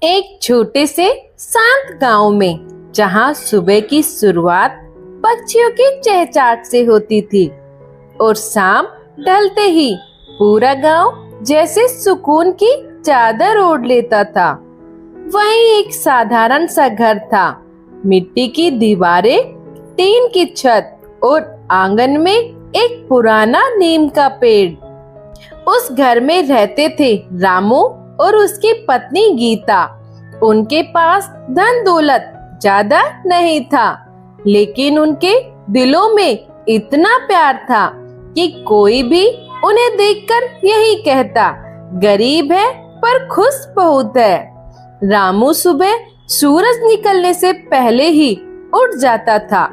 एक छोटे से शांत गांव में जहां सुबह की शुरुआत पक्षियों की चहचहाट से होती थी और शाम ढलते ही पूरा गांव जैसे सुकून की चादर ओढ़ लेता था। वहीं एक साधारण सा घर था, मिट्टी की दीवारें, टीन की छत और आंगन में एक पुराना नीम का पेड़। उस घर में रहते थे रामू और उसकी पत्नी गीता। उनके पास धन दौलत ज्यादा नहीं था, लेकिन उनके दिलों में इतना प्यार था कि कोई भी उन्हें देखकर यही कहता, गरीब है पर खुश बहुत है। रामू सुबह सूरज निकलने से पहले ही उठ जाता था।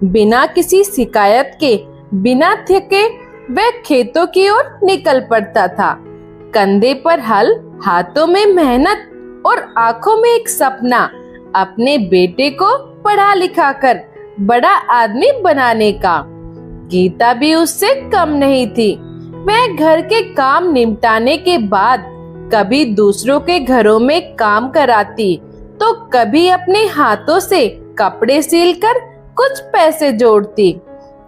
बिना किसी शिकायत के, बिना थके वह खेतों की ओर निकल पड़ता था। कंधे पर हल, हाथों में मेहनत और आंखों में एक सपना, अपने बेटे को पढ़ा लिखा कर बड़ा आदमी बनाने का। गीता भी उससे कम नहीं थी। वह घर के काम निपटाने के बाद कभी दूसरों के घरों में काम कराती, तो कभी अपने हाथों से कपड़े सिलकर कुछ पैसे जोड़ती।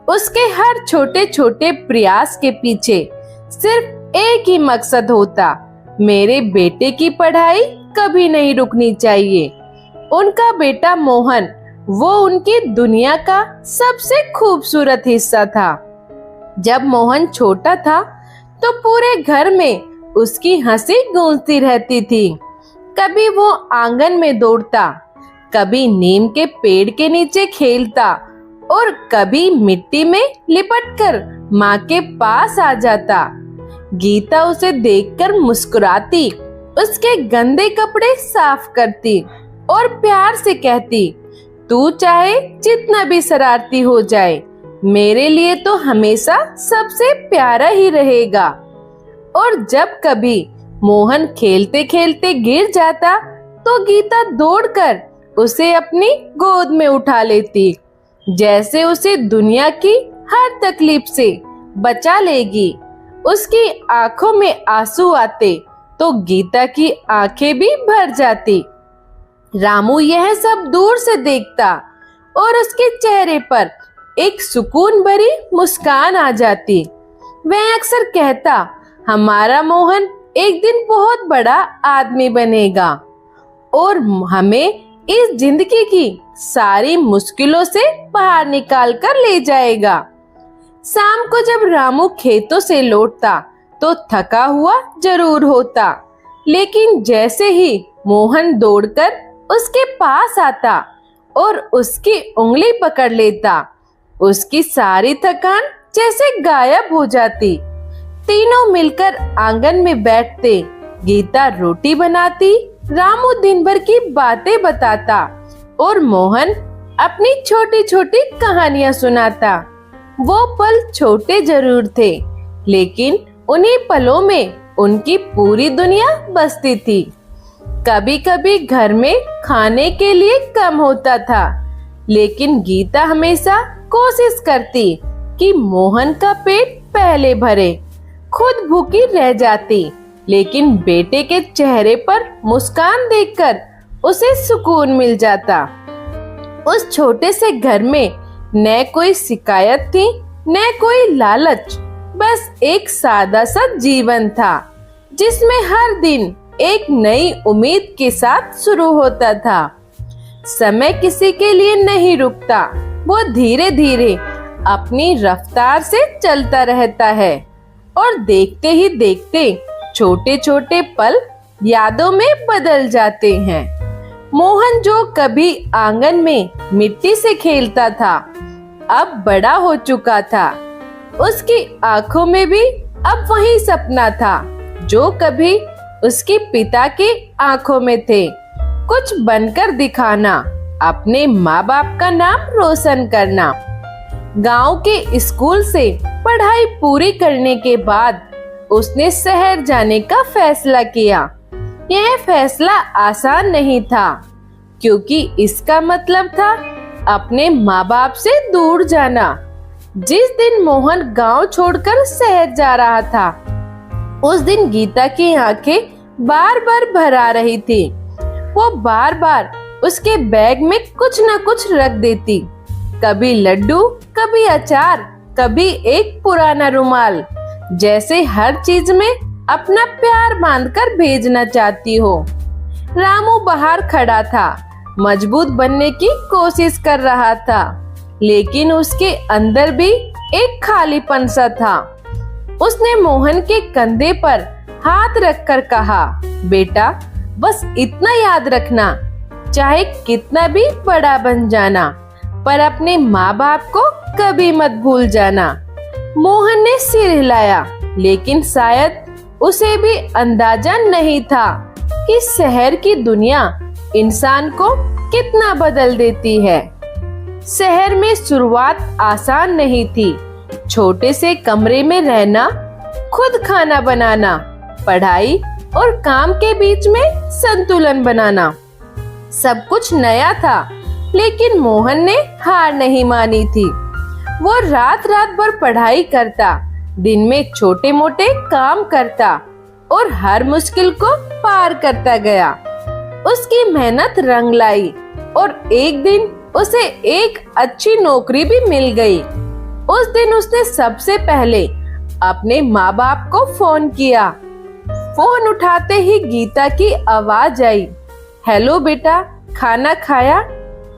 उसके हर छोटे छोटे प्रयास के पीछे सिर्फ एक ही मकसद होता, मेरे बेटे की पढ़ाई कभी नहीं रुकनी चाहिए। उनका बेटा मोहन, वो उनकी दुनिया का सबसे खूबसूरत हिस्सा था। जब मोहन छोटा था तो पूरे घर में उसकी हंसी गूंजती रहती थी। कभी वो आंगन में दौड़ता, कभी नीम के पेड़ के नीचे खेलता और कभी मिट्टी में लिपटकर माँ के पास आ जाता। गीता उसे देखकर मुस्कुराती, उसके गंदे कपड़े साफ करती और प्यार से कहती, तू चाहे जितना भी शरारती हो जाए, मेरे लिए तो हमेशा सबसे प्यारा ही रहेगा। और जब कभी मोहन खेलते खेलते गिर जाता तो गीता दौड़कर उसे अपनी गोद में उठा लेती, जैसे उसे दुनिया की हर तकलीफ से बचा लेगी। उसकी आंखों में आंसू आते तो गीता की आंखें भी भर जाती। रामू यह सब दूर से देखता और उसके चेहरे पर एक सुकून भरी मुस्कान आ जाती। वह अक्सर कहता, हमारा मोहन एक दिन बहुत बड़ा आदमी बनेगा और हमें इस जिंदगी की सारी मुश्किलों से बाहर निकाल कर ले जाएगा। शाम को जब रामू खेतों से लौटता तो थका हुआ जरूर होता, लेकिन जैसे ही मोहन दौड़कर उसके पास आता और उसकी उंगली पकड़ लेता, उसकी सारी थकान जैसे गायब हो जाती। तीनों मिलकर आंगन में बैठते, गीता रोटी बनाती, रामू दिन भर की बातें बताता और मोहन अपनी छोटी छोटी कहानियां सुनाता। वो पल छोटे जरूर थे, लेकिन उन्हीं पलों में उनकी पूरी दुनिया बसती थी। कभी कभी घर में खाने के लिए कम होता था, लेकिन गीता हमेशा कोशिश करती कि मोहन का पेट पहले भरे। खुद भूखी रह जाती, लेकिन बेटे के चेहरे पर मुस्कान देखकर उसे सुकून मिल जाता। उस छोटे से घर में न कोई शिकायत थी, न कोई लालच, बस एक सादा सा जीवन था, जिसमें हर दिन एक नई उम्मीद के साथ शुरू होता था। समय किसी के लिए नहीं रुकता, वो धीरे धीरे अपनी रफ्तार से चलता रहता है और देखते ही देखते छोटे छोटे पल यादों में बदल जाते हैं। मोहन जो कभी आंगन में मिट्टी से खेलता था, अब बड़ा हो चुका था। उसकी आंखों में भी अब वही सपना था जो कभी उसके पिता की आंखों में थे, कुछ बनकर दिखाना, अपने माँ बाप का नाम रोशन करना। गांव के स्कूल से पढ़ाई पूरी करने के बाद उसने शहर जाने का फैसला किया। यह फैसला आसान नहीं था, क्योंकि इसका मतलब था अपने माँ बाप से दूर जाना। जिस दिन मोहन गांव छोड़कर शहर जा रहा था, उस दिन गीता की आंखें बार बार भर आ रही थी। वो बार बार उसके बैग में कुछ न कुछ रख देती। कभी लड्डू, कभी अचार, कभी एक पुराना रुमाल, जैसे हर चीज में अपना प्यार बांधकर भेजना चाहती हो। रामू बाहर खड़ा था, मजबूत बनने की कोशिश कर रहा था, लेकिन उसके अंदर भी एक खालीपन सा था। उसने मोहन के कंधे पर हाथ रखकर कहा, बेटा बस इतना याद रखना, चाहे कितना भी बड़ा बन जाना, पर अपने माँ बाप को कभी मत भूल जाना। मोहन ने सिर हिलाया, लेकिन शायद उसे भी अंदाजा नहीं था कि शहर की दुनिया इंसान को कितना बदल देती है। शहर में शुरुआत आसान नहीं थी। छोटे से कमरे में रहना, खुद खाना बनाना, पढ़ाई और काम के बीच में संतुलन बनाना, सब कुछ नया था। लेकिन मोहन ने हार नहीं मानी थी। वो रात रात भर पढ़ाई करता, दिन में छोटे मोटे काम करता और हर मुश्किल को पार करता गया। उसकी मेहनत रंग लाई और एक दिन उसे एक अच्छी नौकरी भी मिल गई। उस दिन उसने सबसे पहले अपने माँ बाप को फोन किया। फोन उठाते ही गीता की आवाज आई, हेलो बेटा, खाना खाया?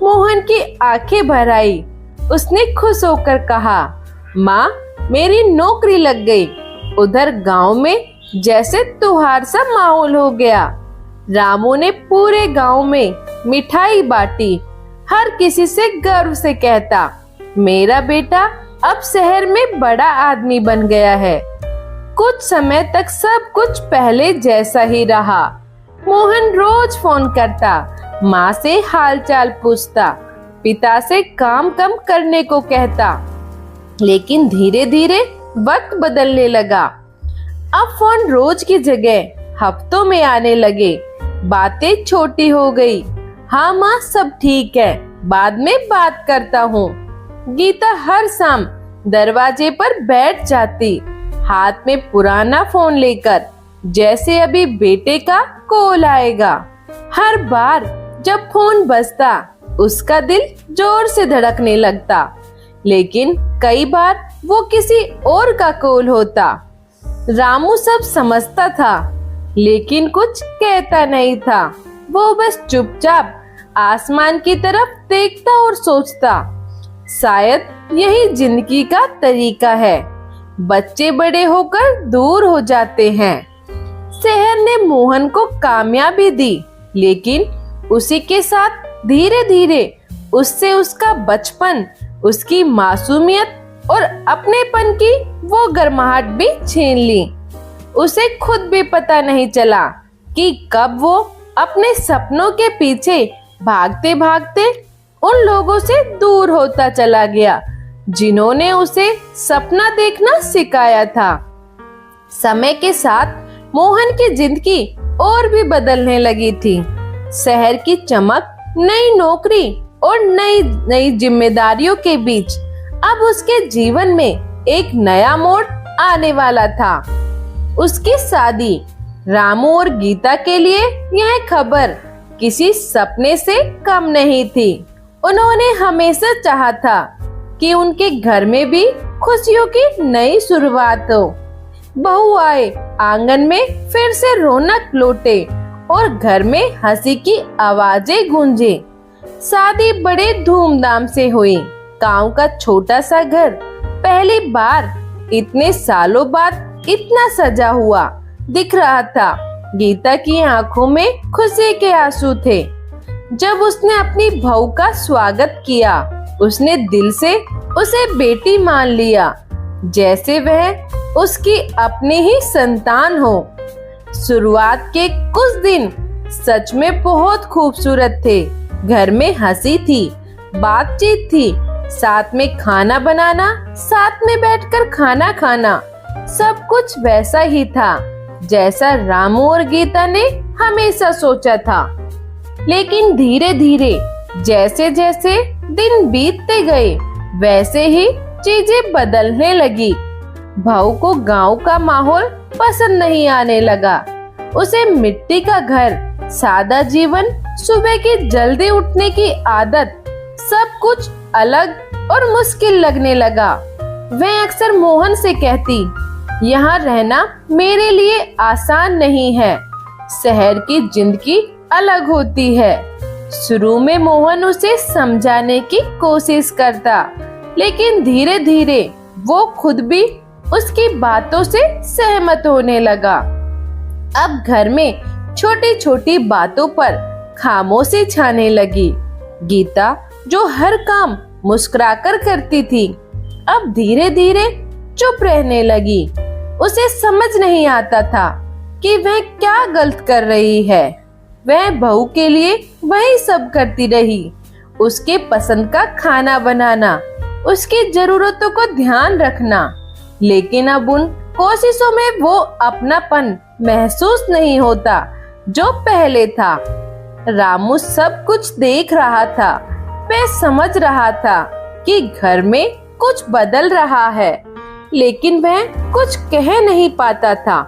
मोहन की आंखें भर आई। उसने खुश होकर कहा, माँ मेरी नौकरी लग गई। उधर गांव में जैसे त्योहार सा माहौल हो गया। रामू ने पूरे गांव में मिठाई बांटी। हर किसी से गर्व से कहता, मेरा बेटा अब शहर में बड़ा आदमी बन गया है। कुछ समय तक सब कुछ पहले जैसा ही रहा। मोहन रोज फोन करता, माँ से हालचाल पूछता, पिता से काम कम करने को कहता। लेकिन धीरे धीरे वक्त बदलने लगा। अब फोन रोज की जगह हफ्तों में आने लगे। बातें छोटी हो गई। हाँ माँ सब ठीक है, बाद में बात करता हूँ। गीता हर शाम दरवाजे पर बैठ जाती, हाथ में पुराना फोन लेकर, जैसे अभी बेटे का कॉल आएगा। हर बार जब फोन बजता उसका दिल जोर से धड़कने लगता, लेकिन कई बार वो किसी और का कॉल होता। रामू सब समझता था, लेकिन कुछ कहता नहीं था। वो बस चुपचाप आसमान की तरफ देखता और सोचता, शायद यही जिंदगी का तरीका है। बच्चे बड़े होकर दूर हो जाते हैं। शहर ने मोहन को कामयाबी दी, लेकिन उसी के साथ धीरे धीरे उससे उसका बचपन, उसकी मासूमियत और अपनेपन की वो गर्माहट भी छीन ली। उसे खुद भी पता नहीं चला कि कब वो अपने सपनों के पीछे भागते भागते उन लोगों से दूर होता चला गया, जिन्होंने उसे सपना देखना सिखाया था। समय के साथ मोहन की जिंदगी और भी बदलने लगी थी। शहर की चमक, नई नौकरी और नई नई जिम्मेदारियों के बीच अब उसके जीवन में एक नया मोड़ आने वाला था। उसकी शादी। रामू और गीता के लिए यह खबर किसी सपने से कम नहीं थी। उन्होंने हमेशा चाहा था कि उनके घर में भी खुशियों की नई शुरुआत हो। बहू आए, आंगन में फिर से रौनक लौटे और घर में हंसी की आवाजें गूंजे। शादी बड़े धूमधाम से हुई। गांव का छोटा सा घर पहली बार इतने सालों बाद इतना सजा हुआ दिख रहा था। गीता की आंखों में खुशी के आंसू थे। जब उसने अपनी बहू का स्वागत किया, उसने दिल से उसे बेटी मान लिया, जैसे वह उसकी अपनी ही संतान हो। शुरुआत के कुछ दिन सच में बहुत खूबसूरत थे। घर में हंसी थी, बातचीत थी, साथ में खाना बनाना, साथ में बैठकर खाना खाना, सब कुछ वैसा ही था जैसा रामू और गीता ने हमेशा सोचा था। लेकिन धीरे धीरे जैसे जैसे दिन बीतते गए, वैसे ही चीजें बदलने लगी। बहू को गांव का माहौल पसंद नहीं आने लगा। उसे मिट्टी का घर सादा जीवन, सुबह की जल्दी उठने की आदत, सब कुछ अलग और मुश्किल लगने लगा। वह अक्सर मोहन से कहती, यहाँ रहना मेरे लिए आसान नहीं है। शहर की जिंदगी अलग होती है। शुरू में मोहन उसे समझाने की कोशिश करता, लेकिन धीरे धीरे वो खुद भी उसकी बातों से सहमत होने लगा। अब घर में छोटी छोटी बातों पर खामोशी छाने लगी। गीता, जो हर काम मुस्कुराकर करती थी, अब धीरे धीरे चुप रहने लगी। उसे समझ नहीं आता था कि वह क्या गलत कर रही है। वह बहू के लिए वही सब करती रही, उसके पसंद का खाना बनाना, उसकी जरूरतों को ध्यान रखना, लेकिन अब उन कोशिशों में वो अपनापन महसूस नहीं होता जो पहले था। रामू सब कुछ देख रहा था। वह समझ रहा था कि घर में कुछ बदल रहा है, लेकिन वह कुछ कह नहीं पाता था।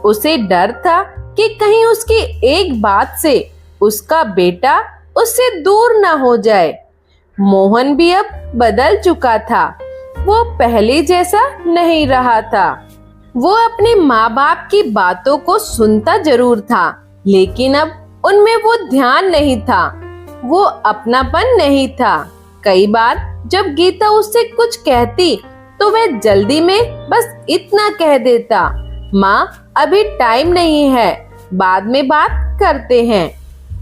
उसे डर था कि कहीं उसकी एक बात से उसका बेटा उससे दूर ना हो जाए। मोहन भी अब बदल चुका था। वो पहले जैसा नहीं रहा था। वो अपने माँ बाप की बातों को सुनता जरूर था, लेकिन अब उनमें वो ध्यान नहीं था, वो अपनापन नहीं था। कई बार जब गीता उससे कुछ कहती तो वह जल्दी में बस इतना कह देता, माँ अभी टाइम नहीं है, बाद में बात करते हैं,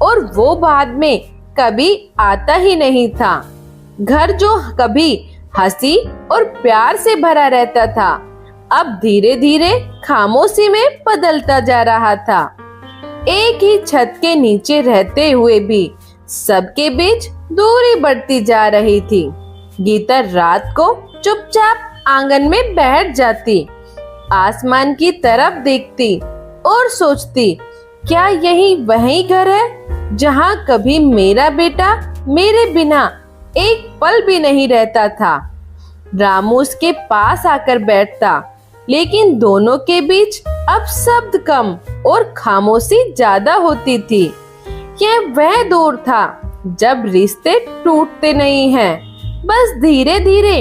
और वो बाद में कभी आता ही नहीं था। घर जो कभी हंसी और प्यार से भरा रहता था, अब धीरे धीरे खामोशी में बदलता जा रहा था। एक ही छत के नीचे रहते हुए भी सबके बीच दूरी बढ़ती जा रही थी। गीता रात को चुपचाप आंगन में बैठ जाती, आसमान की तरफ देखती और सोचती, क्या यही वही घर है जहाँ कभी मेरा बेटा मेरे बिना एक पल भी नहीं रहता था। रामू उसके पास आकर बैठता, लेकिन दोनों के बीच अब शब्द कम और खामोशी ज्यादा होती थी। यह वह दौर था जब रिश्ते टूटते नहीं हैं, बस धीरे धीरे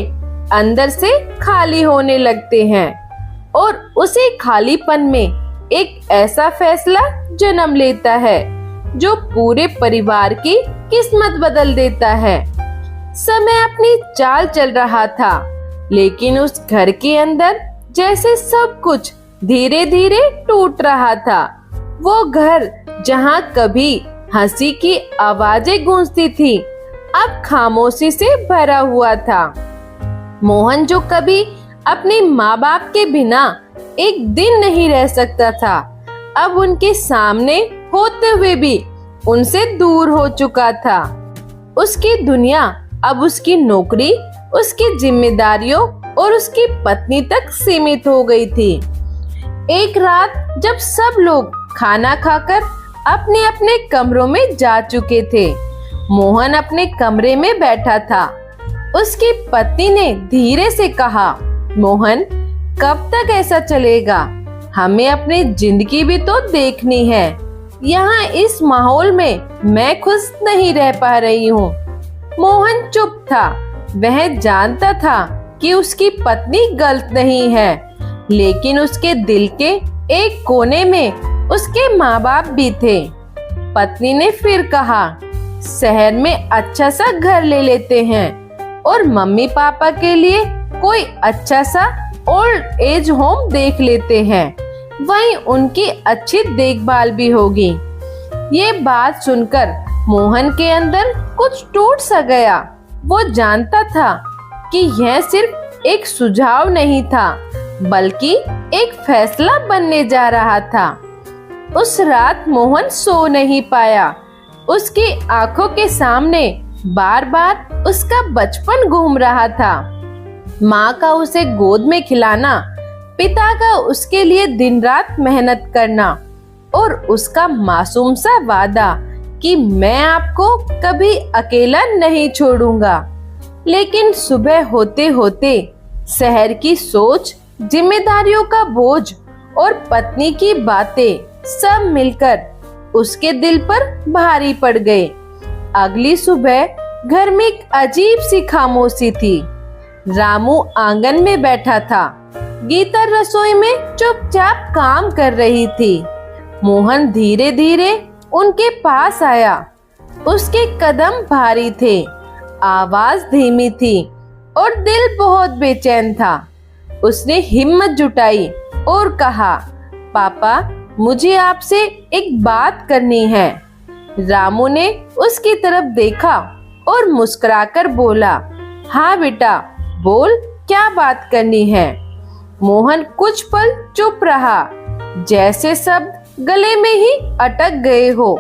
अंदर से खाली होने लगते हैं, और उसी खालीपन में एक ऐसा फैसला जन्म लेता है जो पूरे परिवार की किस्मत बदल देता है। समय अपनी चाल चल रहा था, लेकिन उस घर के अंदर जैसे सब कुछ धीरे धीरे टूट रहा था। वो घर जहाँ कभी हंसी की आवाजें गूंजती थी, अब खामोशी से भरा हुआ था। मोहन, जो कभी अपने माँ बाप के बिना एक दिन नहीं रह सकता था, अब उनके सामने होते हुए भी उनसे दूर हो चुका था। उसकी दुनिया अब उसकी नौकरी, उसकी जिम्मेदारियों और उसकी पत्नी तक सीमित हो गई थी। एक रात जब सब लोग खाना खाकर अपने अपने कमरों में जा चुके थे, मोहन अपने कमरे में बैठा था। उसकी पत्नी ने धीरे से कहा, मोहन, कब तक ऐसा चलेगा? हमें अपनी जिंदगी भी तो देखनी है। यहाँ इस माहौल में मैं खुश नहीं रह पा रही हूँ। मोहन चुप था। वह जानता था कि उसकी पत्नी गलत नहीं है, लेकिन उसके दिल के एक कोने में उसके माँ बाप भी थे। पत्नी ने फिर कहा, शहर में अच्छा सा घर ले लेते हैं और मम्मी पापा के लिए कोई अच्छा सा ओल्ड एज होम देख लेते हैं, वहीं उनकी अच्छी देखभाल भी होगी। ये बात सुनकर मोहन के अंदर कुछ टूट सा गया। वो जानता था कि यह सिर्फ एक सुझाव नहीं था, बल्कि एक फैसला बनने जा रहा था। उस रात मोहन सो नहीं पाया। उसकी आंखों के सामने बार बार उसका बचपन घूम रहा था। माँ का उसे गोद में खिलाना, पिता का उसके लिए दिन रात मेहनत करना, और उसका मासूम सा वादा कि मैं आपको कभी अकेला नहीं छोड़ूंगा। लेकिन सुबह होते होते शहर की सोच, जिम्मेदारियों का बोझ और पत्नी की बातें सब मिलकर उसके दिल पर भारी पड़ गए। अगली सुबह घर में एक अजीब सी खामोशी थी। रामू आंगन में बैठा था। गीता रसोई में चुपचाप काम कर रही थी। मोहन धीरे धीरे उनके पास आया। उसके कदम भारी थे, आवाज धीमी थी और दिल बहुत बेचैन था। उसने हिम्मत जुटाई और कहा, पापा, मुझे आपसे एक बात करनी है। रामू ने उसकी तरफ देखा और मुस्कुराकर बोला, हाँ बेटा, बोल, क्या बात करनी है। मोहन कुछ पल चुप रहा, जैसे शब्द गले में ही अटक गए हो।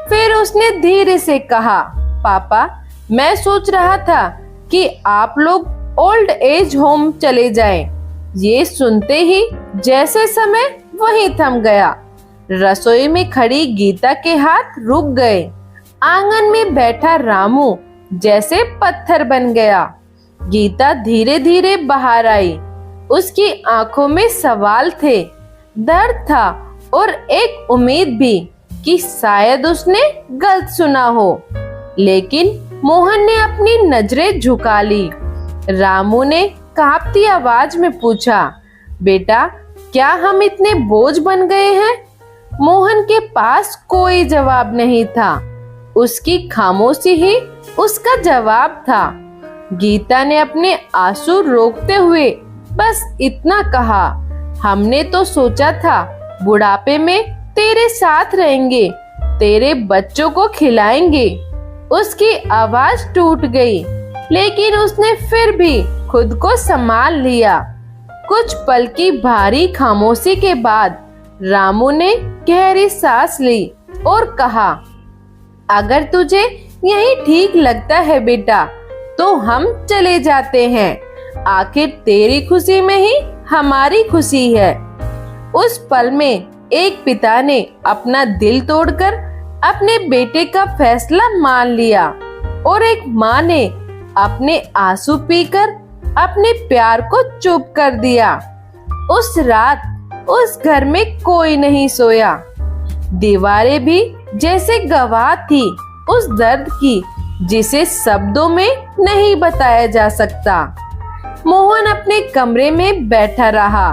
फिर उसने धीरे से कहा, पापा, मैं सोच रहा था कि आप लोग ओल्ड एज होम चले जाएं। ये सुनते ही जैसे समय वहीं थम गया। रसोई में खड़ी गीता के हाथ रुक गए। आंगन में बैठा रामू जैसे पत्थर बन गया। गीता धीरे धीरे बाहर आई। उसकी आंखों में सवाल थे, दर्द था और एक उम्मीद भी कि शायद उसने गलत सुना हो। लेकिन मोहन ने अपनी नजरें झुका ली। रामू ने कांपती आवाज में पूछा, बेटा, क्या हम इतने बोझ बन गए हैं? मोहन के पास कोई जवाब नहीं था। उसकी खामोशी ही उसका जवाब था। गीता ने अपने आंसू रोकते हुए बस इतना कहा, हमने तो सोचा था बुढ़ापे में तेरे साथ रहेंगे, तेरे बच्चों को खिलाएंगे। उसकी आवाज टूट गई, लेकिन उसने फिर भी खुद को संभाल लिया। कुछ पल की भारी खामोशी के बाद रामू ने गहरी सांस ली और कहा, अगर तुझे यही ठीक लगता है बेटा, तो हम चले जाते हैं। आखिर तेरी खुशी में ही हमारी खुशी है। उस पल में एक पिता ने अपना दिल तोड़कर अपने बेटे का फैसला मान लिया और एक माँ ने अपने आंसू पीकर अपने प्यार को चुप कर दिया। उस रात उस घर में कोई नहीं सोया। दीवारें भी जैसे गवाह थी उस दर्द की जिसे शब्दों में नहीं बताया जा सकता। मोहन अपने कमरे में बैठा रहा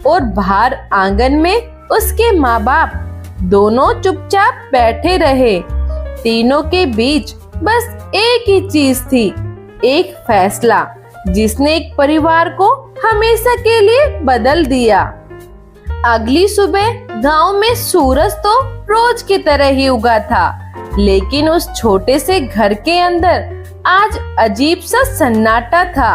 और बाहर आंगन में उसके माँ बाप दोनों चुपचाप बैठे रहे। तीनों के बीच बस एक ही चीज थी, एक फैसला जिसने एक परिवार को हमेशा के लिए बदल दिया। अगली सुबह गांव में सूरज तो रोज की तरह ही उगा था, लेकिन उस छोटे से घर के अंदर आज अजीब सा सन्नाटा था।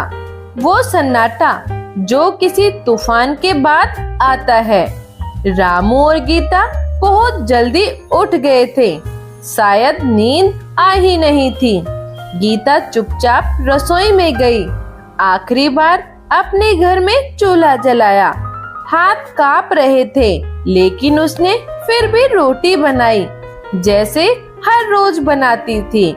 वो सन्नाटा जो किसी तूफान के बाद आता है। रामू और गीता बहुत जल्दी उठ गए थे। शायद नींद आ ही नहीं थी। गीता चुपचाप रसोई में गई। आखिरी बार अपने घर में चूल्हा जलाया। हाथ कांप रहे थे, लेकिन उसने फिर भी रोटी बनाई जैसे हर रोज बनाती थी।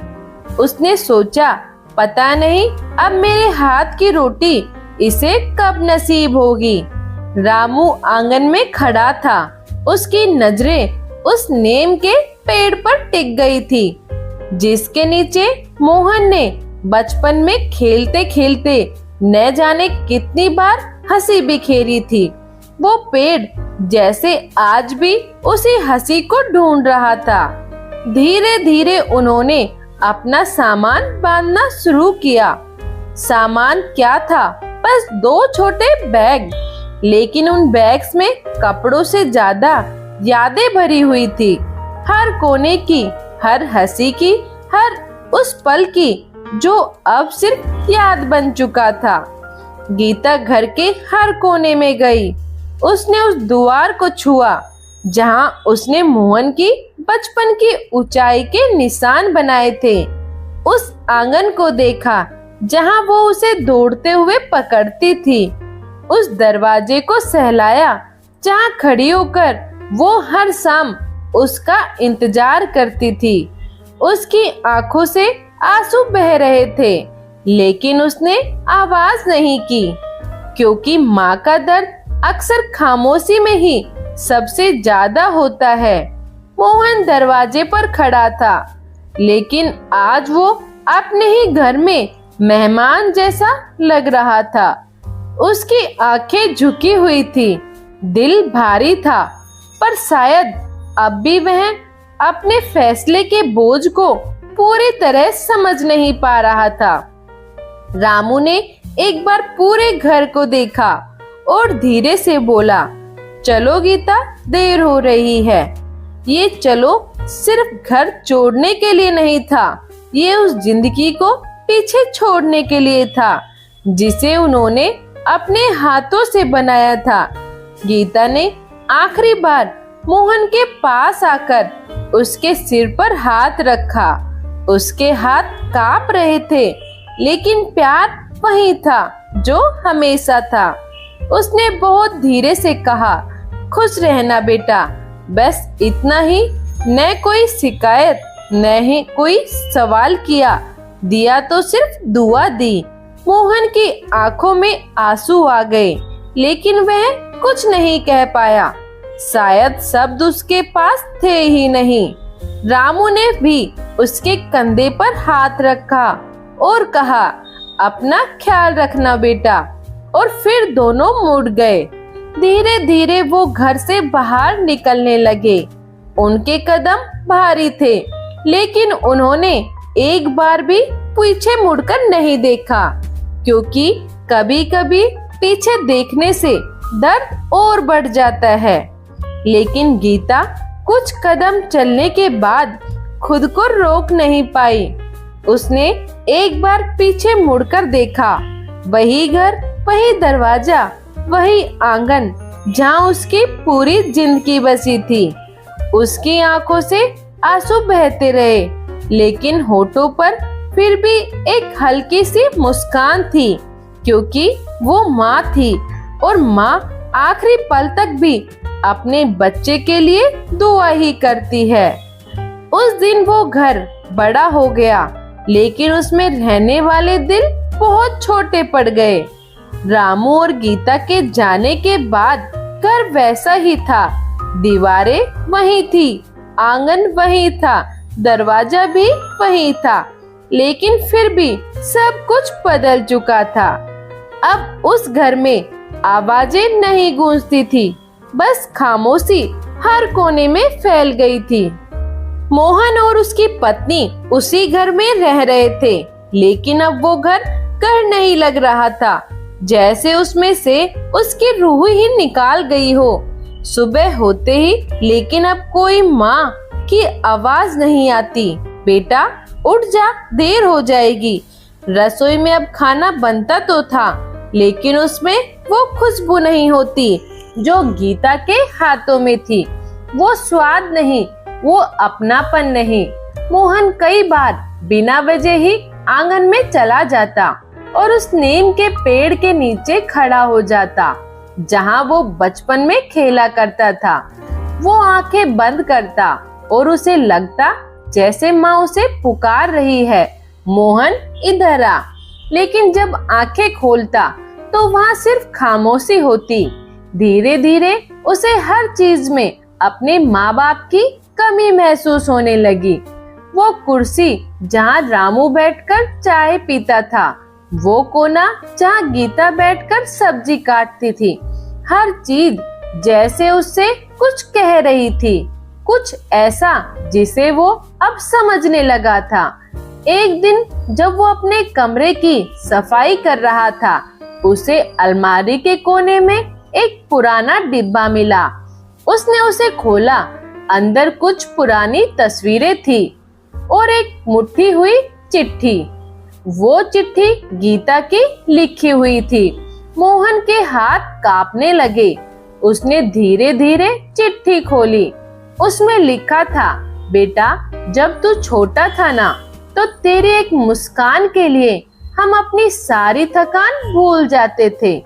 उसने सोचा, पता नहीं अब मेरे हाथ की रोटी इसे कब नसीब होगी। रामू आंगन में खड़ा था। उसकी नजरें उस नीम के पेड़ पर टिक गई थी, जिसके नीचे मोहन ने बचपन में खेलते खेलते न जाने कितनी बार हंसी बिखेरी थी। वो पेड़ जैसे आज भी उसी हंसी को ढूंढ रहा था। धीरे धीरे उन्होंने अपना सामान बांधना शुरू किया। सामान क्या था? बस 2 छोटे बैग, लेकिन उन बैग्स में कपड़ों से ज्यादा यादें भरी हुई थी। हर कोने की, हर हंसी की, हर उस पल की जो अब सिर्फ याद बन चुका था। गीता घर के हर कोने में गई। उसने उस द्वार को छुआ जहां उसने मोहन की बचपन की ऊंचाई के निशान बनाए थे। उस आंगन को देखा जहां वो उसे दौड़ते हुए पकड़ती थी। उस दरवाजे को सहलाया जहां खड़ी होकर वो हर शाम उसका इंतजार करती थी। उसकी आंखों से आंसू बह रहे थे, लेकिन उसने आवाज नहीं की, क्योंकि माँ का दर्द अक्सर खामोशी में ही सबसे ज्यादा होता है। मोहन दरवाजे पर खड़ा था, लेकिन आज वो अपने ही घर में मेहमान जैसा लग रहा था। उसकी आंखें झुकी हुई थी, दिल भारी था, पर शायद अब भी वह अपने फैसले के बोझ को पूरी तरह समझ नहीं पा रहा था। रामू ने एक बार पूरे घर को देखा और धीरे से बोला, चलो गीता, देर हो रही है। ये चलो सिर्फ घर छोड़ने के लिए नहीं था, ये उस जिंदगी को पीछे छोड़ने के लिए था जिसे उन्होंने अपने हाथों से बनाया था। गीता ने आखिरी बार मोहन के पास आकर उसके सिर पर हाथ रखा। उसके हाथ कांप रहे थे, लेकिन प्यार वही था जो हमेशा था। उसने बहुत धीरे से कहा, खुश रहना बेटा, बस इतना ही। न कोई शिकायत, न ही कोई सवाल किया, दिया तो सिर्फ दुआ दी। मोहन की आंखों में आंसू आ गए, लेकिन वह कुछ नहीं कह पाया। शायद शब्द उसके पास थे ही नहीं। रामू ने भी उसके कंधे पर हाथ रखा और कहा, अपना ख्याल रखना बेटा। और फिर दोनों मुड़ गए। धीरे धीरे वो घर से बाहर निकलने लगे। उनके कदम भारी थे, लेकिन उन्होंने एक बार भी पीछे मुड़कर नहीं देखा, क्योंकि कभी-कभी पीछे देखने से दर्द और बढ़ जाता है। लेकिन गीता कुछ कदम चलने के बाद खुद को रोक नहीं पाई। उसने एक बार पीछे मुड़कर देखा। वही घर, वही दरवाजा, वही आंगन जहाँ उसकी पूरी जिंदगी बसी थी। उसकी आंखों से आंसू बहते रहे, लेकिन होठों पर फिर भी एक हल्की सी मुस्कान थी, क्योंकि वो माँ थी और माँ आखिरी पल तक भी अपने बच्चे के लिए दुआ ही करती है। उस दिन वो घर बड़ा हो गया, लेकिन उसमें रहने वाले दिल बहुत छोटे पड़ गए। रामू और गीता के जाने के बाद घर वैसा ही था। दीवारें वही थी, आंगन वही था, दरवाजा भी वही था, लेकिन फिर भी सब कुछ बदल चुका था। अब उस घर में आवाजें नहीं गूंजती थी, बस खामोशी हर कोने में फैल गई थी। मोहन और उसकी पत्नी उसी घर में रह रहे थे, लेकिन अब वो घर नहीं लग रहा था, जैसे उसमें से उसकी रूह ही निकाल गई हो। सुबह होते ही लेकिन अब कोई माँ की आवाज नहीं आती, बेटा उठ जा, देर हो जाएगी। रसोई में अब खाना बनता तो था, लेकिन उसमें वो खुशबू नहीं होती जो गीता के हाथों में थी। वो स्वाद नहीं, वो अपनापन नहीं। मोहन कई बार बिना वजह ही आंगन में चला जाता और उस नीम के पेड़ के नीचे खड़ा हो जाता, जहाँ वो बचपन में खेला करता था। वो आंखें बंद करता और उसे लगता जैसे माँ उसे पुकार रही है, मोहन इधर आ। लेकिन जब आंखें खोलता तो वहाँ सिर्फ खामोशी होती। धीरे धीरे उसे हर चीज में अपने माँ बाप की कमी महसूस होने लगी। वो कुर्सी जहाँ रामू बैठकर चाय पीता था, वो कोना जहाँ गीता बैठकर सब्जी काटती थी, हर चीज जैसे उससे कुछ कह रही थी, कुछ ऐसा जिसे वो अब समझने लगा था। एक दिन जब वो अपने कमरे की सफाई कर रहा था, उसे अलमारी के कोने में एक पुराना डिब्बा मिला। उसने उसे खोला। अंदर कुछ पुरानी तस्वीरें थी और एक मुट्ठी हुई चिट्ठी। वो चिट्ठी गीता की लिखी हुई थी। मोहन के हाथ कांपने लगे। उसने धीरे धीरे चिट्ठी खोली। उसमें लिखा था, बेटा जब तू छोटा था ना, तो तेरी एक मुस्कान के लिए हम अपनी सारी थकान भूल जाते थे।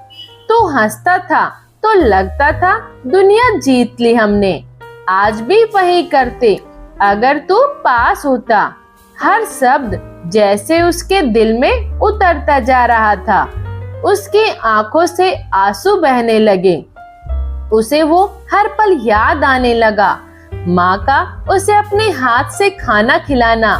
तू हंसता था तो लगता था दुनिया जीत ली हमने। आज भी वही करते अगर तू पास होता। हर शब्द जैसे उसके दिल में उतरता जा रहा था। उसकी आंखों से आंसू बहने लगे। उसे वो हर पल याद आने लगा। माँ का उसे अपने हाथ से खाना खिलाना,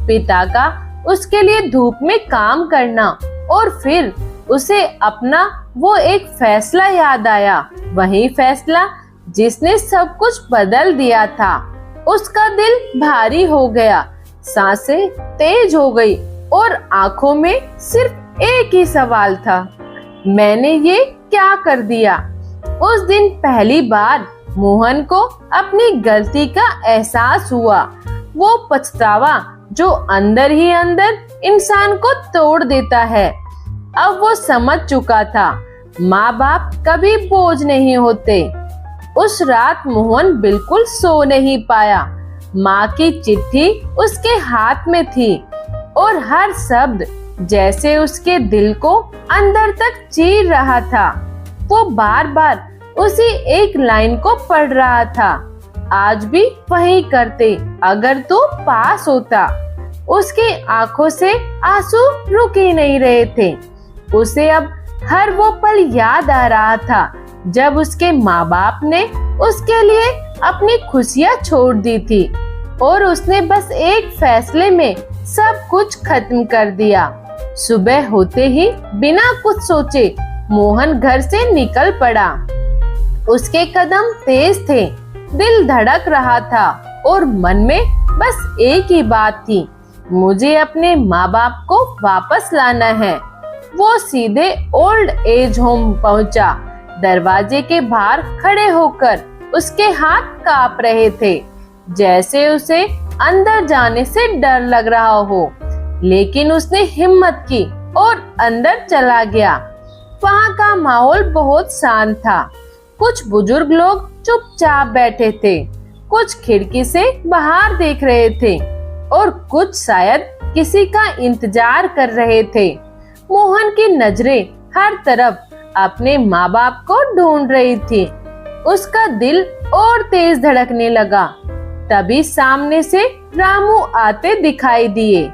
पिता का उसके लिए धूप में काम करना, और फिर उसे अपना वो एक फैसला याद आया, वही फैसला जिसने सब कुछ बदल दिया था। उसका दिल भारी हो गया, सांसें तेज हो गई और आंखों में सिर्फ एक ही सवाल था, मैंने ये क्या कर दिया। उस दिन पहली बार मोहन को अपनी गलती का एहसास हुआ, वो पछतावा जो अंदर ही अंदर इंसान को तोड़ देता है। अब वो समझ चुका था, माँ बाप कभी बोझ नहीं होते। उस रात मोहन बिल्कुल सो नहीं पाया। माँ की चिट्ठी उसके हाथ में थी और हर शब्द जैसे उसके दिल को अंदर तक चीर रहा था। वो बार बार उसी एक लाइन को पढ़ रहा था, आज भी वही करते अगर तू पास होता। उसकी आंखों से आंसू रुक ही नहीं रहे थे। उसे अब हर वो पल याद आ रहा था जब उसके माँ बाप ने उसके लिए अपनी खुशियाँ छोड़ दी थी और उसने बस एक फैसले में सब कुछ खत्म कर दिया। सुबह होते ही बिना कुछ सोचे मोहन घर से निकल पड़ा। उसके कदम तेज थे, दिल धड़क रहा था और मन में बस एक ही बात थी, मुझे अपने माँ बाप को वापस लाना है। वो सीधे ओल्ड एज होम पहुंचा। दरवाजे के बाहर खड़े होकर उसके हाथ कांप रहे थे, जैसे उसे अंदर जाने से डर लग रहा हो। लेकिन उसने हिम्मत की और अंदर चला गया। वहाँ का माहौल बहुत शांत था। कुछ बुजुर्ग लोग चुपचाप बैठे थे, कुछ खिड़की से बाहर देख रहे थे और कुछ शायद किसी का इंतजार कर रहे थे। मोहन की नजरें हर तरफ अपने माँ बाप को ढूंढ रही थी। उसका दिल और तेज धड़कने लगा। तभी सामने से रामू आते दिखाई दिए।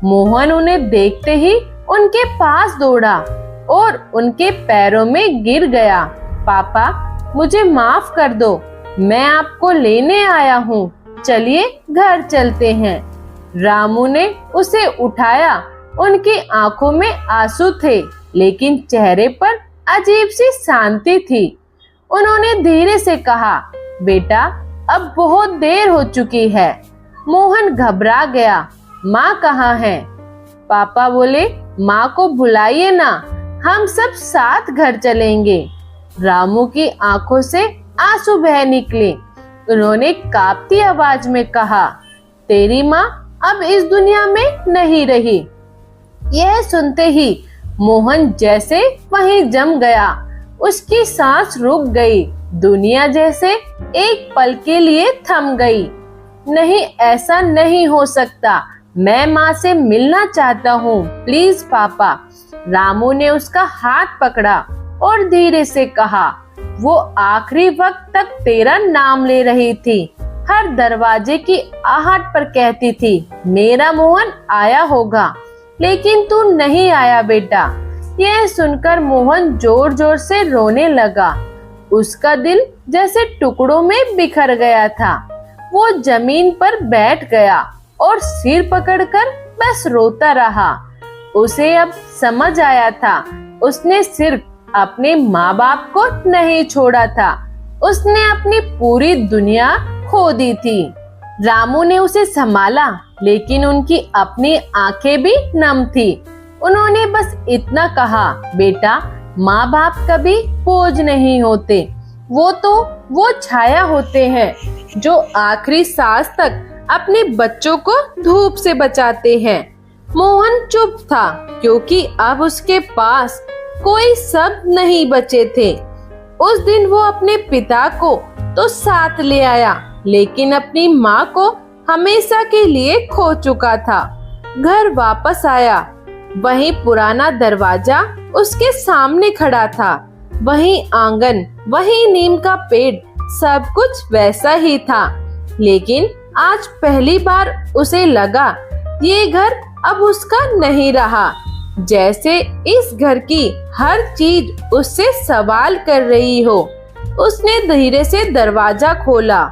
मोहन उन्हें देखते ही उनके पास दौड़ा और उनके पैरों में गिर गया। पापा, मुझे माफ कर दो, मैं आपको लेने आया हूँ, चलिए घर चलते हैं। रामू ने उसे उठाया। उनकी आंखों में आंसू थे, लेकिन चेहरे पर अजीब सी शांति थी। उन्होंने धीरे से कहा, बेटा, अब बहुत देर हो चुकी है। मोहन घबरा गया, माँ कहाँ है? पापा बोले, माँ को बुलाइए ना, हम सब साथ घर चलेंगे। रामू की आंखों से आंसू बह निकले। उन्होंने कांपती आवाज में कहा, तेरी माँ अब इस दुनिया में नहीं रही। यह सुनते ही मोहन जैसे वहीं जम गया। उसकी सांस रुक गई। दुनिया जैसे एक पल के लिए थम गई। नहीं, ऐसा नहीं हो सकता, मैं माँ से मिलना चाहता हूँ, प्लीज पापा। रामू ने उसका हाथ पकड़ा और धीरे से कहा, वो आखिरी वक्त तक तेरा नाम ले रही थी, हर दरवाजे की आहट पर कहती थी, मेरा मोहन आया होगा, लेकिन तू नहीं आया बेटा। यह सुनकर मोहन जोर जोर से रोने लगा। उसका दिल जैसे टुकड़ों में बिखर गया था। वो जमीन पर बैठ गया और सिर पकड़कर बस रोता रहा। उसे अब समझ आया था, उसने सिर्फ अपने माँ बाप को नहीं छोड़ा था, उसने अपनी पूरी दुनिया खो दी थी। रामू ने उसे संभाला, लेकिन उनकी अपनी आंखें भी नम थी। उन्होंने बस इतना कहा, बेटा, माँ बाप कभी बोझ नहीं होते, वो छाया होते हैं जो आखिरी सांस तक अपने बच्चों को धूप से बचाते हैं। मोहन चुप था, क्योंकि अब उसके पास कोई शब्द नहीं बचे थे। उस दिन वो अपने पिता को तो साथ ले आया, लेकिन अपनी माँ को हमेशा के लिए खो चुका था। घर वापस आया, वही पुराना दरवाजा उसके सामने खड़ा था, वही आंगन, वही नीम का पेड़, सब कुछ वैसा ही था। लेकिन आज पहली बार उसे लगा, ये घर अब उसका नहीं रहा। जैसे इस घर की हर चीज उससे सवाल कर रही हो। उसने धीरे से दरवाजा खोला।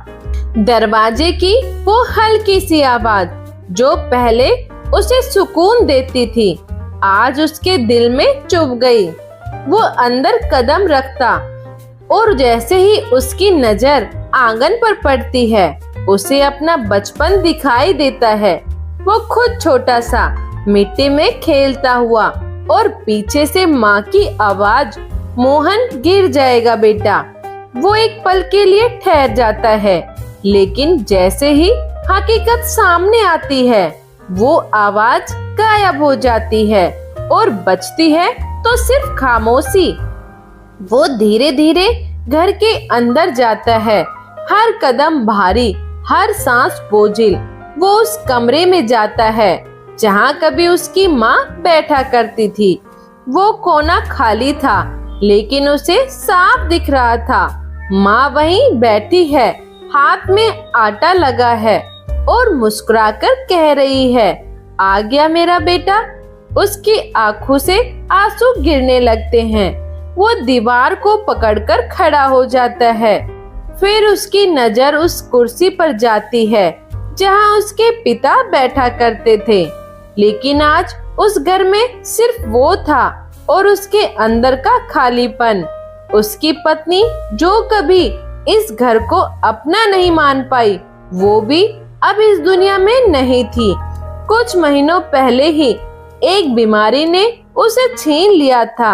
दरवाजे की वो हल्की सी आवाज जो पहले उसे सुकून देती थी, आज उसके दिल में चुभ गई। वो अंदर कदम रखता और जैसे ही उसकी नजर आंगन पर पड़ती है, उसे अपना बचपन दिखाई देता है। वो खुद छोटा सा मिट्टी में खेलता हुआ और पीछे से माँ की आवाज, मोहन गिर जाएगा बेटा। वो एक पल के लिए ठहर जाता है, लेकिन जैसे ही हकीकत सामने आती है, वो आवाज गायब हो जाती है और बचती है तो सिर्फ खामोशी। वो धीरे धीरे घर के अंदर जाता है, हर कदम भारी, हर सांस बोझिल। वो उस कमरे में जाता है जहाँ कभी उसकी माँ बैठा करती थी। वो कोना खाली था, लेकिन उसे साफ दिख रहा था। माँ वहीं बैठी है, हाथ में आटा लगा है और मुस्कुराकर कह रही है, आ गया मेरा बेटा। उसकी आंखों से आंसू गिरने लगते हैं। वो दीवार को पकड़कर खड़ा हो जाता है। फिर उसकी नजर उस कुर्सी पर जाती है जहां उसके पिता बैठा करते थे, लेकिन आज उस घर में सिर्फ वो था और उसके अंदर का खालीपन। उसकी पत्नी जो कभी इस घर को अपना नहीं मान पाई, वो भी अब इस दुनिया में नहीं थी। कुछ महीनों पहले ही एक बीमारी ने उसे छीन लिया था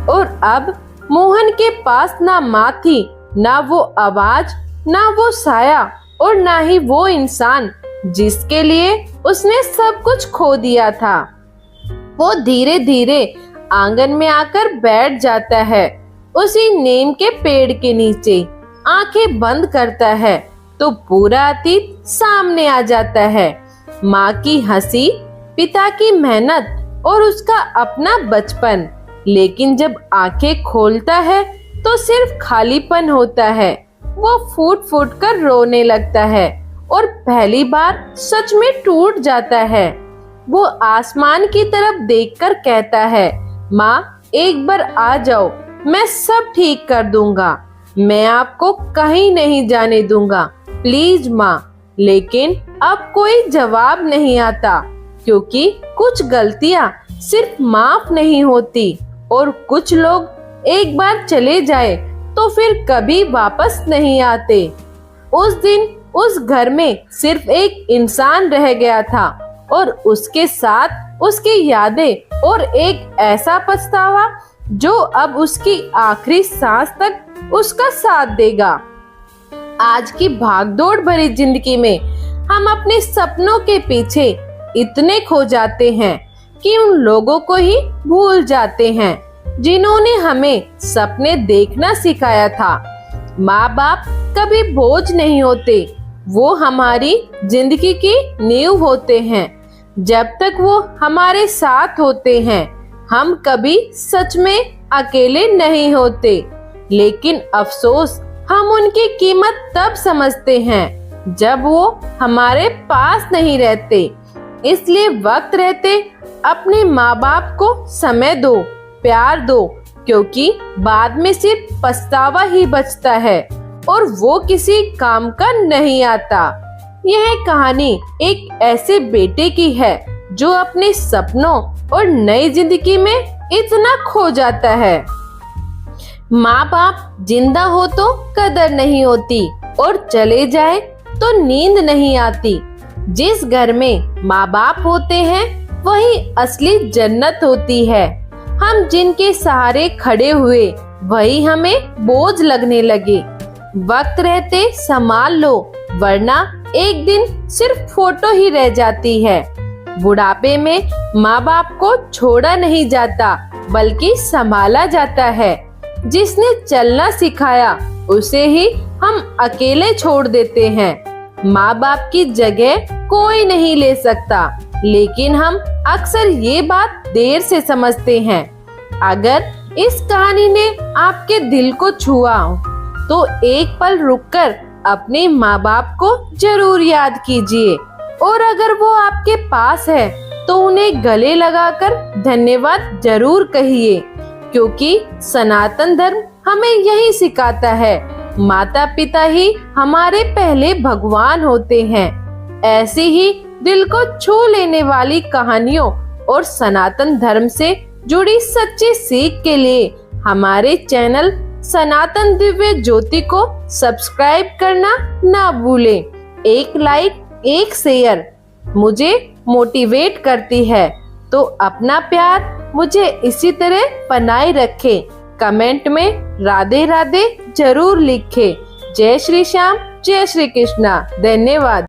और अब मोहन के पास ना माँ थी, ना वो आवाज, ना वो साया और ना ही वो इंसान जिसके लिए उसने सब कुछ खो दिया था। वो धीरे धीरे आंगन में आकर बैठ जाता है, उसी नीम के पेड़ के नीचे। आंखें बंद करता है तो पूरा अतीत सामने आ जाता है। माँ की हंसी, पिता की मेहनत और उसका अपना बचपन। लेकिन जब आंखें खोलता है तो सिर्फ खालीपन होता है। वो फूट फूट कर रोने लगता है और पहली बार सच में टूट जाता है। वो आसमान की तरफ देखकर कहता है, माँ एक बार आ जाओ, मैं सब ठीक कर दूंगा। मैं आपको कहीं नहीं जाने दूंगा, प्लीज माँ। लेकिन अब कोई जवाब नहीं आता, क्योंकि कुछ गलतियाँ सिर्फ माफ नहीं होती और कुछ लोग एक बार चले जाए तो फिर कभी वापस नहीं आते। उस दिन उस घर में सिर्फ एक इंसान रह गया था और उसके साथ उसकी यादें और एक ऐसा पछतावा जो अब उसकी आखिरी सांस तक उसका साथ देगा। आज की भागदौड़ भरी जिंदगी में हम अपने सपनों के पीछे इतने खो जाते हैं कि उन लोगों को ही भूल जाते हैं जिन्होंने हमें सपने देखना सिखाया था। माँ बाप कभी बोझ नहीं होते, वो हमारी जिंदगी की नींव होते हैं। जब तक वो हमारे साथ होते हैं, हम कभी सच में अकेले नहीं होते। लेकिन अफसोस, हम उनकी कीमत तब समझते हैं जब वो हमारे पास नहीं रहते। इसलिए वक्त रहते अपने माँ बाप को समय दो, प्यार दो, क्योंकि बाद में सिर्फ पछतावा ही बचता है और वो किसी काम का नहीं आता। यह कहानी एक ऐसे बेटे की है जो अपने सपनों और नई जिंदगी में इतना खो जाता है। माँ बाप जिंदा हो तो कदर नहीं होती और चले जाए तो नींद नहीं आती। जिस घर में माँ बाप होते हैं वही असली जन्नत होती है। हम जिनके सहारे खड़े हुए वही हमें बोझ लगने लगे। वक्त रहते संभाल लो, वरना एक दिन सिर्फ फोटो ही रह जाती है। बुढ़ापे में माँ बाप को छोड़ा नहीं जाता, बल्कि संभाला जाता है। जिसने चलना सिखाया उसे ही हम अकेले छोड़ देते हैं। माँ बाप की जगह कोई नहीं ले सकता, लेकिन हम अक्सर ये बात देर से समझते हैं। अगर इस कहानी ने आपके दिल को छुआ तो एक पल रुककर अपने माँ बाप को जरूर याद कीजिए, और अगर वो आपके पास है तो उन्हें गले लगाकर धन्यवाद जरूर कहिए, क्योंकि सनातन धर्म हमें यही सिखाता है माता पिता ही हमारे पहले भगवान होते हैं। ऐसी ही दिल को छू लेने वाली कहानियों और सनातन धर्म से जुड़ी सच्ची सीख के लिए हमारे चैनल सनातन दिव्य ज्योति को सब्सक्राइब करना ना भूलें। एक लाइक, एक शेयर मुझे मोटिवेट करती है, तो अपना प्यार मुझे इसी तरह बनाए रखें। कमेंट में राधे राधे जरूर लिखें। जय श्री श्याम, जय श्री कृष्णा। धन्यवाद।